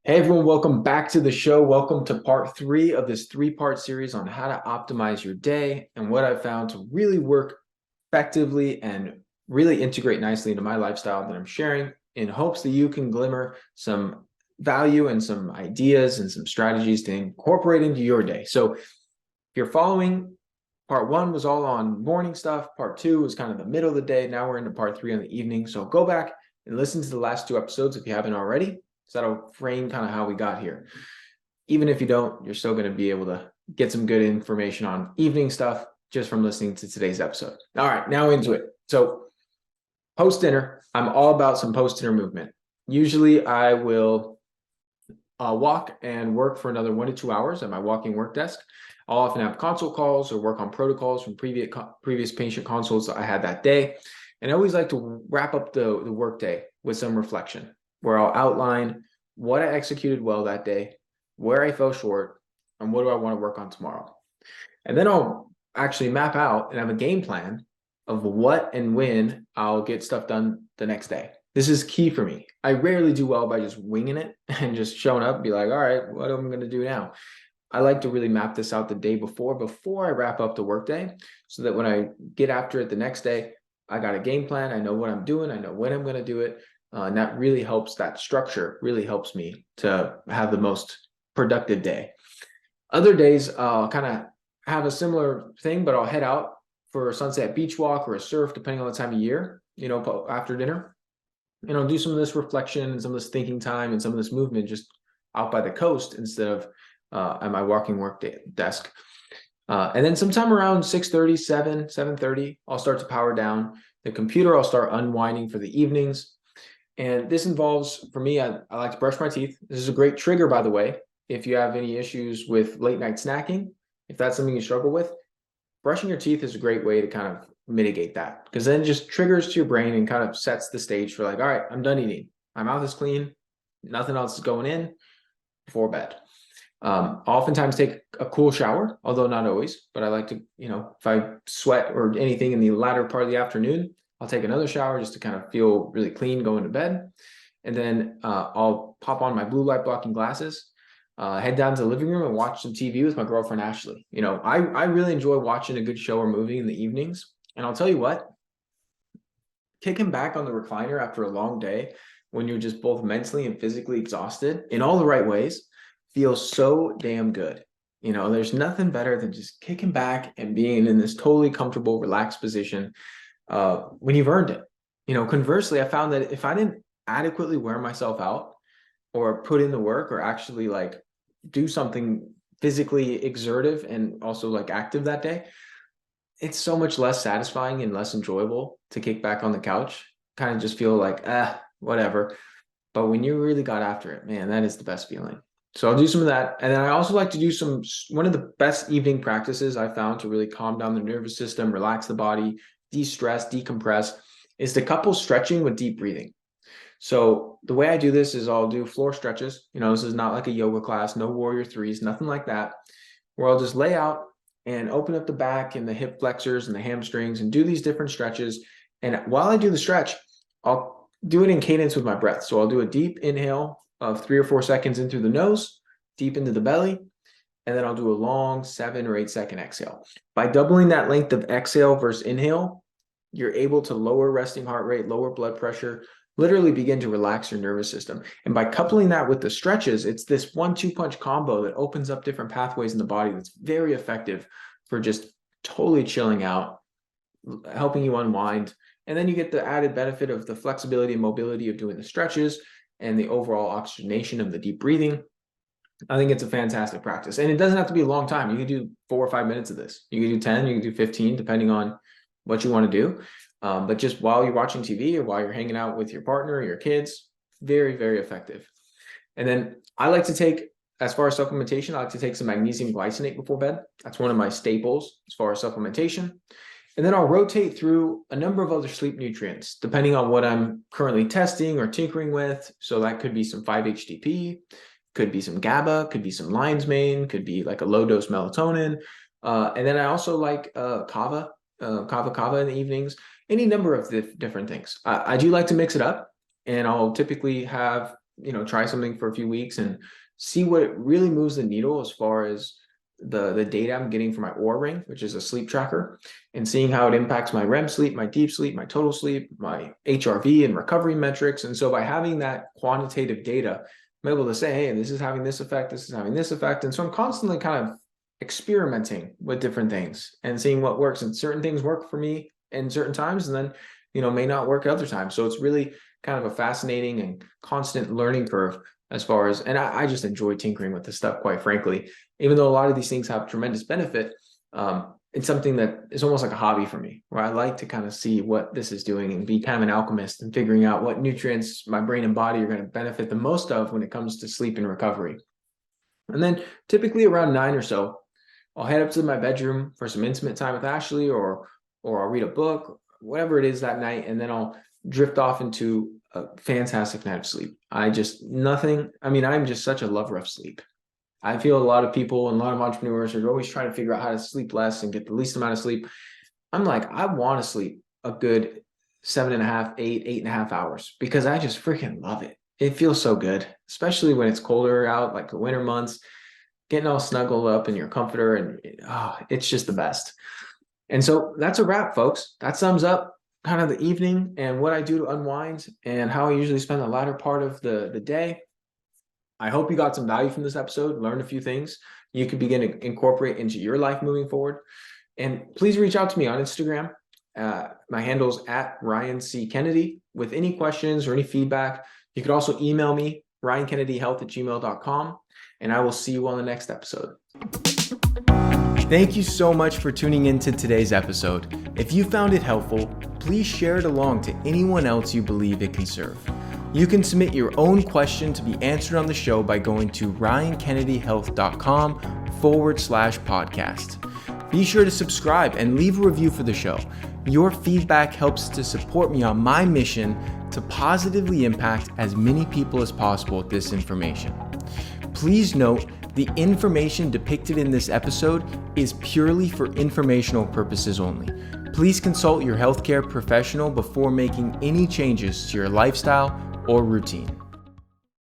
Hey everyone, welcome back to the show. Welcome to part three of this three-part series on how to optimize your day and what I've found to really work effectively and really integrate nicely into my lifestyle that I'm sharing in hopes that you can glimmer some value and some ideas and some strategies to incorporate into your day. So if you're following, part one was all on morning stuff. Part two was kind of the middle of the day. Now we're into part three on the evening. So go back and listen to the last two episodes if you haven't already. So that'll frame kind of how we got here. Even if you don't, you're still going to be able to get some good information on evening stuff just from listening to today's episode. All right, now into it. So post dinner, I'm all about some post dinner movement. Usually I will walk and work for another 1 to 2 hours at my walking work desk. I'll often have consult calls or work on protocols from previous patient consults that I had that day. And I always like to wrap up the work day with some reflection, where I'll outline what I executed well that day, where I fell short, and what do I want to work on tomorrow. And then I'll actually map out and have a game plan of what and when I'll get stuff done the next day. This is key for me. I rarely do well by just winging it and just showing up and be like, all right, what am I going to do now? I like to really map this out the day before I wrap up the workday, so that when I get after it the next day, I got a game plan. I know what I'm doing. I know when I'm going to do it. And that really helps. That structure really helps me to have the most productive day. Other days, I'll kind of have a similar thing, but I'll head out for a sunset beach walk or a surf, depending on the time of year, after dinner. And I'll do some of this reflection and some of this thinking time and some of this movement just out by the coast instead of at my walking work desk. And then sometime around 6:30, 7:30, I'll start to power down the computer. I'll start unwinding for the evenings. And this involves, for me, I like to brush my teeth. This is a great trigger, by the way, if you have any issues with late night snacking. If that's something you struggle with, brushing your teeth is a great way to kind of mitigate that, because then it just triggers to your brain and kind of sets the stage for like, all right, I'm done eating. My mouth is clean. Nothing else is going in before bed. I'll oftentimes take a cool shower, although not always, but I like to, if I sweat or anything in the latter part of the afternoon, I'll take another shower just to kind of feel really clean going to bed. And then I'll pop on my blue light blocking glasses, head down to the living room and watch some TV with my girlfriend, Ashley. I really enjoy watching a good show or movie in the evenings. And I'll tell you what, kicking back on the recliner after a long day, when you're just both mentally and physically exhausted in all the right ways, feels so damn good. There's nothing better than just kicking back and being in this totally comfortable, relaxed position when you've earned it. Conversely, I found that if I didn't adequately wear myself out or put in the work or actually like do something physically exertive and also like active that day, it's so much less satisfying and less enjoyable to kick back on the couch, kind of just feel like, whatever. But when you really got after it, man, that is the best feeling. So I'll do some of that. And then I also like to do one of the best evening practices I found to really calm down the nervous system, relax the body, de-stress, decompress, is to couple stretching with deep breathing. So the way I do this is I'll do floor stretches. This is not like a yoga class, no warrior threes, nothing like that, where I'll just lay out and open up the back and the hip flexors and the hamstrings and do these different stretches. And while I do the stretch, I'll do it in cadence with my breath. So I'll do a deep inhale of 3 or 4 seconds in through the nose, deep into the belly, and then I'll do a long 7 or 8 second exhale. By doubling that length of exhale versus inhale, you're able to lower resting heart rate, lower blood pressure, literally begin to relax your nervous system. And by coupling that with the stretches, it's this 1-2 punch combo that opens up different pathways in the body that's very effective for just totally chilling out, helping you unwind. And then you get the added benefit of the flexibility and mobility of doing the stretches and the overall oxygenation of the deep breathing. I think it's a fantastic practice. And it doesn't have to be a long time. You can do 4 or 5 minutes of this. You can do 10, you can do 15, depending on what you want to do. But just while you're watching TV or while you're hanging out with your partner or your kids, very, very effective. And then I like to take, as far as supplementation, I like to take some magnesium glycinate before bed. That's one of my staples as far as supplementation. And then I'll rotate through a number of other sleep nutrients, depending on what I'm currently testing or tinkering with. So that could be some 5-HTP, could be some GABA, could be some lion's mane, could be like a low dose melatonin. And then I also like kava in the evenings, any number of different things. I do like to mix it up, and I'll typically have try something for a few weeks and see what it really moves the needle as far as the data I'm getting from my Oura Ring, which is a sleep tracker, and seeing how it impacts my REM sleep, my deep sleep, my total sleep, my HRV and recovery metrics. And so by having that quantitative data, I'm able to say, hey, this is having this effect, this is having this effect. And so I'm constantly kind of experimenting with different things and seeing what works. And certain things work for me in certain times, and then, may not work other times. So it's really kind of a fascinating and constant learning curve as far as, and I just enjoy tinkering with this stuff, quite frankly. Even though a lot of these things have tremendous benefit, it's something that is almost like a hobby for me, where I like to kind of see what this is doing and be kind of an alchemist and figuring out what nutrients my brain and body are going to benefit the most of when it comes to sleep and recovery. And then typically around 9 or so, I'll head up to my bedroom for some intimate time with Ashley, or I'll read a book, whatever it is that night, and then I'll drift off into a fantastic night of sleep. I'm just such a lover of sleep. I feel a lot of people and a lot of entrepreneurs are always trying to figure out how to sleep less and get the least amount of sleep. I'm like, I want to sleep a good 7.5, 8.5 hours, because I just freaking love it. It feels so good, especially when it's colder out, like the winter months, getting all snuggled up in your comforter, and it's just the best. And so that's a wrap, folks. That sums up kind of the evening and what I do to unwind and how I usually spend the latter part of the day. I hope you got some value from this episode, learned a few things you could begin to incorporate into your life moving forward. And please reach out to me on Instagram. My handle is @RyanCKennedy with any questions or any feedback. You could also email me, ryankennedyhealth@gmail.com, and I will see you on the next episode. Thank you so much for tuning into today's episode. If you found it helpful, please share it along to anyone else you believe it can serve. You can submit your own question to be answered on the show by going to ryankennedyhealth.com/podcast. Be sure to subscribe and leave a review for the show. Your feedback helps to support me on my mission to positively impact as many people as possible with this information. Please note, the information depicted in this episode is purely for informational purposes only. Please consult your healthcare professional before making any changes to your lifestyle or routine.